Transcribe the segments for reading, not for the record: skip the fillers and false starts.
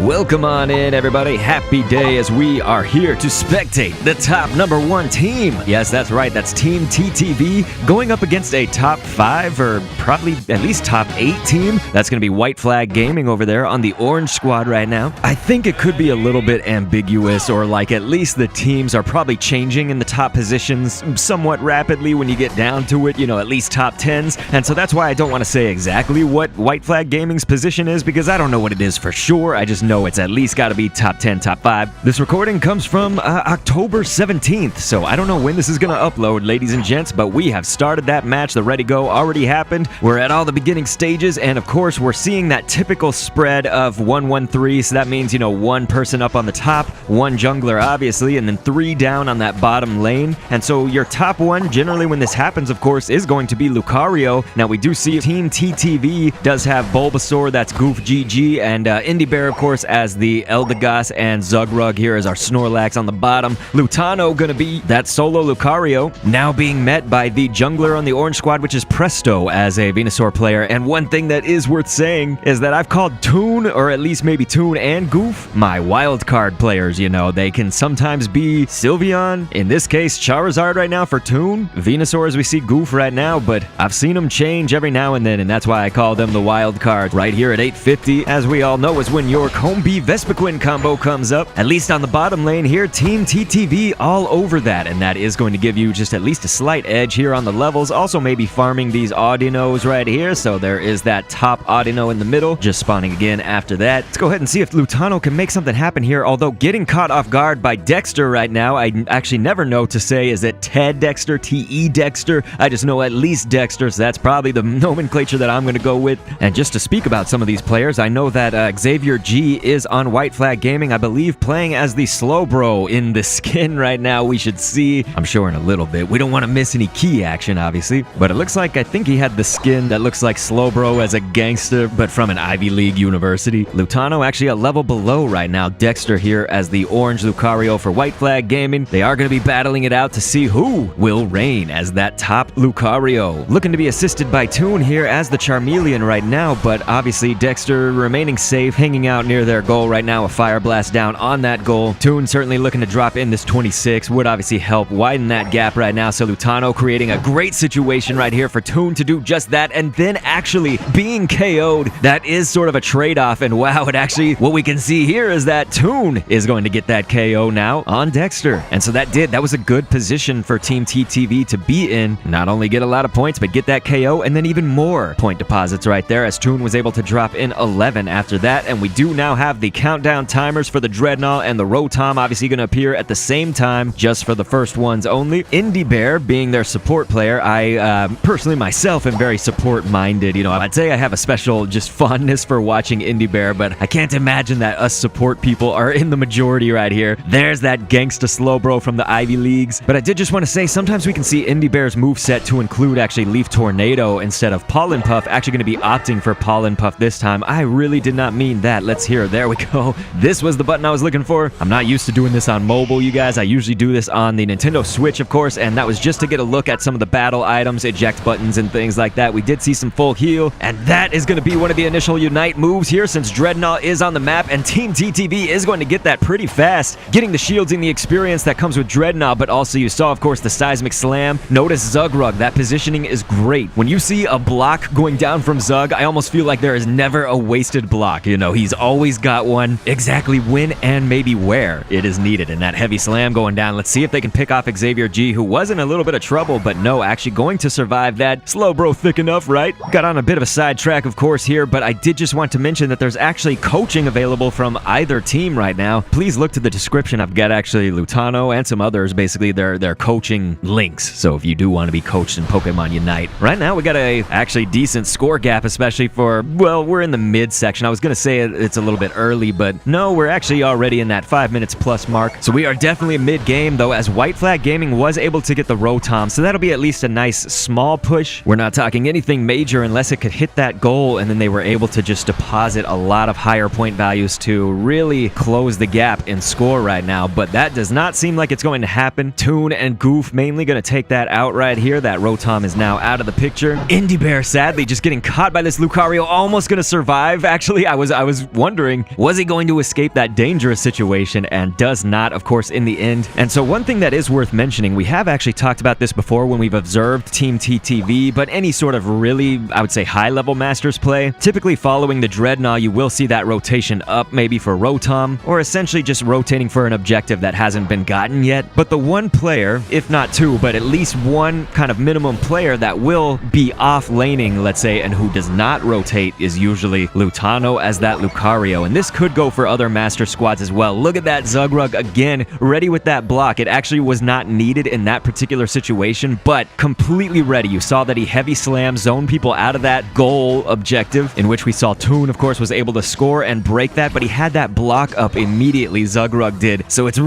Welcome on in, everybody. Happy day as we are here to spectate the top #1 team. Yes, that's right. That's Team TTV going up against a top 5 or probably at least top 8 team. That's going to be White Flag Gaming over there on the orange squad right now. I think it could be a little bit ambiguous, or like at least the teams are probably changing in the top positions somewhat rapidly when you get down to it, at least top 10s. And so that's why I don't want to say exactly what White Flag Gaming's position is, because I don't know what it is for sure. I just know it's at least got to be top 10, top 5. This recording comes from October 17th, so I don't know when this is going to upload, ladies and gents, but we have started that match. The ready go already happened. We're at all the beginning stages, and of course, we're seeing that typical spread of 1-1-3, so that means, one person up on the top, one jungler, obviously, and then 3 down on that bottom lane. And so your top 1, generally when this happens, of course, is going to be Lucario. Now, we do see Team TTV does have Bulbasaur, that's Goof GG, and Indie Bear, of course, as the Eldegoss, and Zugrug here as our Snorlax on the bottom. Lutano gonna be that solo Lucario, now being met by the jungler on the orange squad, which is Presto as a Venusaur player. And one thing that is worth saying is that I've called Toon, or at least maybe Toon and Goof, my wild card players. They can sometimes be Sylveon, in this case Charizard right now for Toon, Venusaur as we see Goof right now, but I've seen them change every now and then, and that's why I call them the wild card. Right here at 850, as we all know, is when your Combi Vespiquen combo comes up. At least on the bottom lane here, Team TTV all over that, and that is going to give you just at least a slight edge here on the levels. Also maybe farming these Audinos right here, so there is that top Audino in the middle, just spawning again after that. Let's go ahead and see if Lutano can make something happen here, although getting caught off guard by Dexter right now. I actually never know to say, is it Ted Dexter, T-E Dexter? I just know at least Dexter, so that's probably the nomenclature that I'm going to go with. And just to speak about some of these players, I know that Xavier G is on White Flag Gaming, I believe, playing as the Slowbro in the skin right now. We should see, I'm sure in a little bit. We don't want to miss any key action, obviously, but it looks like, I think he had the skin that looks like Slowbro as a gangster, but from an Ivy League university. Lutano actually a level below right now Dexter here as the orange Lucario for White Flag Gaming. They are going to be battling it out to see who will reign as that top Lucario. Looking to be assisted by Toon here as the Charmeleon right now, but obviously Dexter remaining safe, hanging out near their goal right now. A Fire Blast down on that goal. Toon certainly looking to drop in this 26 would obviously help widen that gap right now. So Lutano creating a great situation right here for Toon to do just that, and then actually being KO'd. That is sort of a trade-off, and wow, it actually, what we can see here is that Toon is going to get that KO now on Dexter. And so that was a good position for Team TTV to be in. Not only get a lot of points, but get that KO, and then even more point deposits right there, as Toon was able to drop in 11 after that. And we do now have the countdown timers for the Dreadnought and the Rotom obviously going to appear at the same time, just for the first ones only. Indie Bear being their support player. I personally myself am very support-minded. I'd say I have a special just fondness for watching Indie Bear, but I can't imagine that us support people are in the majority right here. There's that gangsta Slowbro from the Ivy Leagues. But I did just want to say, sometimes we can see Indie Bear's moveset to include actually Leaf Tornado instead of Pollen Puff. Actually going to be opting for Pollen Puff this time. I really did not mean that. Let's hear. There we go. This was the button I was looking for. I'm not used to doing this on mobile, you guys. I usually do this on the Nintendo Switch, of course, and that was just to get a look at some of the battle items, eject buttons, and things like that. We did see some full heal, and that is going to be one of the initial Unite moves here, since Dreadnought is on the map, and Team TTV is going to get that pretty fast, getting the shields and the experience that comes with Dreadnought, but also you saw, of course, the Seismic Slam. Notice Zugrug. That positioning is great. When you see a block going down from Zug, I almost feel like there is never a wasted block. He's always got one exactly when and maybe where it is needed. And that heavy slam going down. Let's see if they can pick off Xavier G, who was in a little bit of trouble, but no, actually going to survive that. Slowbro thick enough, right? Got on a bit of a sidetrack, of course, here, but I did just want to mention that there's actually coaching available from either team right now. Please look to the description. I've got actually Lutano and some others, basically their coaching links. So if you do want to be coached in Pokemon Unite. Right now, we got a actually decent score gap, especially for, well, we're in the mid section. I was going to say it's a little bit early, but no, we're actually already in that 5 minutes plus mark. So we are definitely mid-game, though, as White Flag Gaming was able to get the Rotom, so that'll be at least a nice small push. We're not talking anything major unless it could hit that goal, and then they were able to just deposit a lot of higher point values to really close the gap in score right now, but that does not seem like it's going to happen. Toon and Goof mainly going to take that out right here. That Rotom is now out of the picture. Indie Bear, sadly, just getting caught by this Lucario, almost going to survive. Actually, I was wondering wondering, was he going to escape that dangerous situation, and does not, of course, in the end. And so one thing that is worth mentioning, we have actually talked about this before when we've observed Team TTV, but any sort of really, I would say, high-level Masters play, typically following the Dreadnought, you will see that rotation up maybe for Rotom, or essentially just rotating for an objective that hasn't been gotten yet. But the one player, if not two, but at least one kind of minimum player that will be off laning, let's say, and who does not rotate is usually Lutano as that Lucario. And this could go for other Master squads as well. Look at that Zugrug again, ready with that block. It actually was not needed in that particular situation, but completely ready. You saw that he heavy slam zoned people out of that goal objective, in which we saw Toon, of course, was able to score and break that, but he had that block up immediately, Zugrug did. So it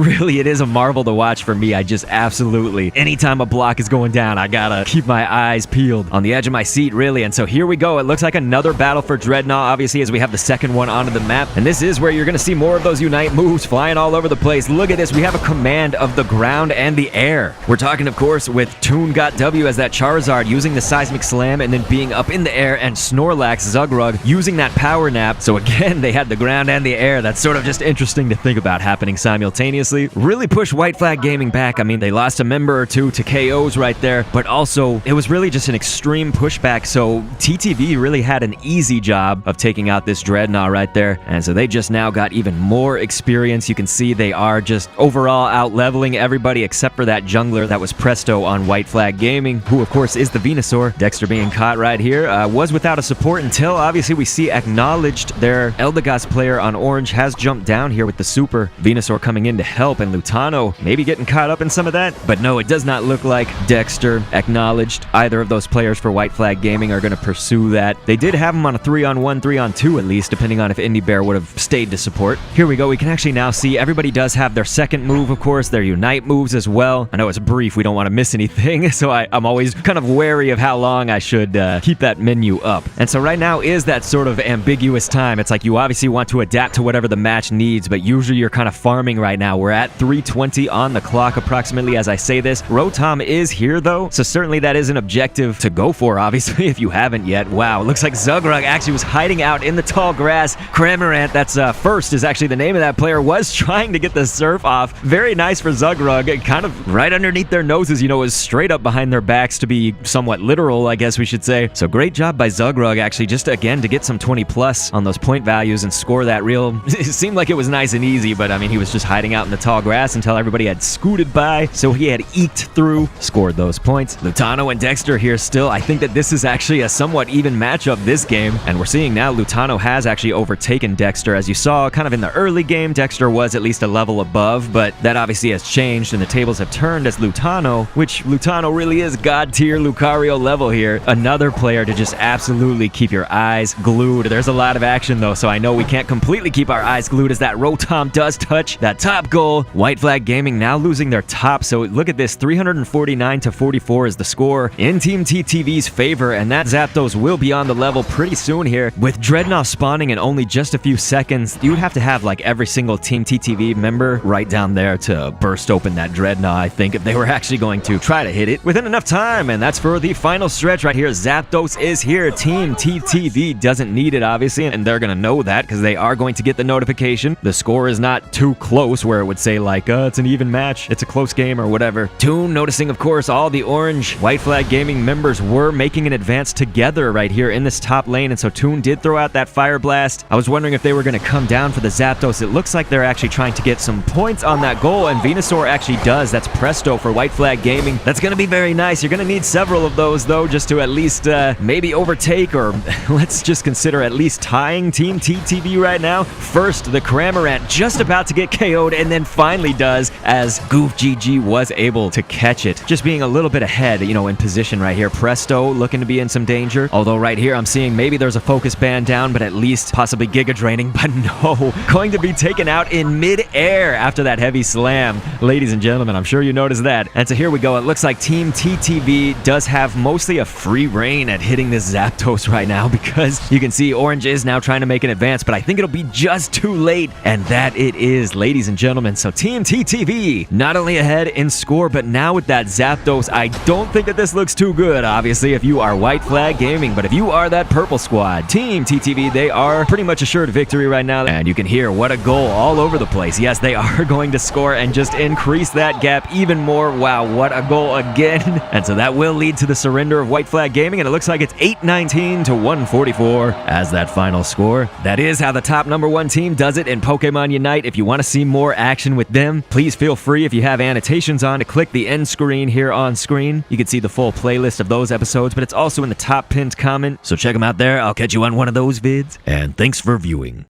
is a marvel to watch for me. I just absolutely, anytime a block is going down, I gotta keep my eyes peeled on the edge of my seat, really. And so here we go. It looks like another battle for Dreadnought, obviously, as we have the second one onto the map. And this is where you're gonna see more of those Unite moves flying all over the place. Look at this. We have a command of the ground and the air. We're talking, of course, with Toon got W as that Charizard using the Seismic Slam and then being up in the air, and Snorlax Zugrug using that Power Nap. So again, they had the ground and the air. That's sort of just interesting to think about happening simultaneously. Really push White Flag Gaming back. I mean, they lost a member or two to KOs right there, but also it was really just an extreme pushback. So TTV really had an easy job of taking out this Dreadnought right there. And so they just now got even more experience. You can see they are just overall out leveling everybody except for that jungler that was Presto on White Flag Gaming, who of course is the Venusaur. Dexter being caught right here, was without a support until obviously we see acknowledged their Eldegoss player on orange has jumped down here with the super. Venusaur coming in to help, and Lutano maybe getting caught up in some of that. But no, it does not look like Dexter acknowledged either of those players for White Flag Gaming are going to pursue that. They did have him on a 3-on-1, 3-on-2 at least, depending on if Indie Bear would have stayed to support. Here we go. We can actually now see everybody does have their second move, of course, their Unite moves as well. I know it's brief. We don't want to miss anything, so I'm always kind of wary of how long I should keep that menu up. And so right now is that sort of ambiguous time. It's like you obviously want to adapt to whatever the match needs, but usually you're kind of farming right now. We're at 3:20 on the clock approximately as I say this. Rotom is here though, so certainly that is an objective to go for, obviously, if you haven't yet. Wow, it looks like Zugrug actually was hiding out in the tall grass. Cramorant, that's first is actually the name of that player, was trying to get the surf off. Very nice for Zugrug, kind of right underneath their noses, you know, is straight up behind their backs to be somewhat literal, I guess we should say. So great job by Zugrug actually, just again to get some 20 plus on those point values and score that real. It seemed like it was nice and easy, but I mean, he was just hiding out in the tall grass until everybody had scooted by, so he had eked through, scored those points. Lutano and Dexter here still. I think that this is actually a somewhat even matchup this game, and we're seeing now Lutano has actually overtaken Dexter. As you saw kind of in the early game, Dexter was at least a level above, but that obviously has changed and the tables have turned as Lutano, which Lutano really is god tier Lucario level here. Another player to just absolutely keep your eyes glued. There's a lot of action though, so I know we can't completely keep our eyes glued as that Rotom does touch that top goal. White Flag Gaming now losing their top, so look at this, 349 to 44 is the score in Team TTV's favor, and that Zapdos will be on the level pretty soon here. With Dreadnought spawning in only just a few seconds, you would have to have like every single Team TTV member right down there to burst open that Dreadnought, I think, if they were actually going to try to hit it within enough time. And that's for the final stretch right here. Zapdos is here. Team TTV doesn't need it, obviously, and they're going to know that because they are going to get the notification. The score is not too close where it would say like, it's an even match, it's a close game or whatever. Toon noticing, of course, all the orange White Flag Gaming members were making an advance together right here in this top lane, and so Toon did throw out that Fire Blast. I was wondering if they were going to come down for the Zapdos. It looks like they're actually trying to get some points on that goal, and Venusaur actually does. That's Presto for White Flag Gaming. That's going to be very nice. You're going to need several of those, though, just to at least maybe overtake, or let's just consider at least tying Team TTV right now. First, the Cramorant just about to get KO'd, and then finally does, as Goof GG was able to catch it. Just being a little bit ahead, you know, in position right here. Presto looking to be in some danger, although right here I'm seeing maybe there's a focus band down, but at least possibly Giga Draining, but no, going to be taken out in mid-air after that heavy slam. Ladies and gentlemen, I'm sure you noticed that. And so here we go. It looks like Team TTV does have mostly a free reign at hitting this Zapdos right now, because you can see Orange is now trying to make an advance, but I think it'll be just too late, and that it is, ladies and gentlemen. So Team TTV not only ahead in score, but now with that Zapdos, I don't think that this looks too good, obviously, if you are White Flag Gaming, but if you are that purple squad, Team TTV, they are pretty much assured victory right now, and you can hear what a goal all over the place. Yes, they are going to score and just increase that gap even more. Wow, what a goal again. And so that will lead to the surrender of White Flag Gaming, and it looks like it's 819 to 144 as that final score. That is how the top number 1 team does it in Pokemon Unite. If you want to see more action with them, please feel free, if you have annotations on, to click the end screen here on screen. You can see the full playlist of those episodes, but it's also in the top pinned comment, so check them out there. I'll catch you on one of those vids, and thanks for viewing.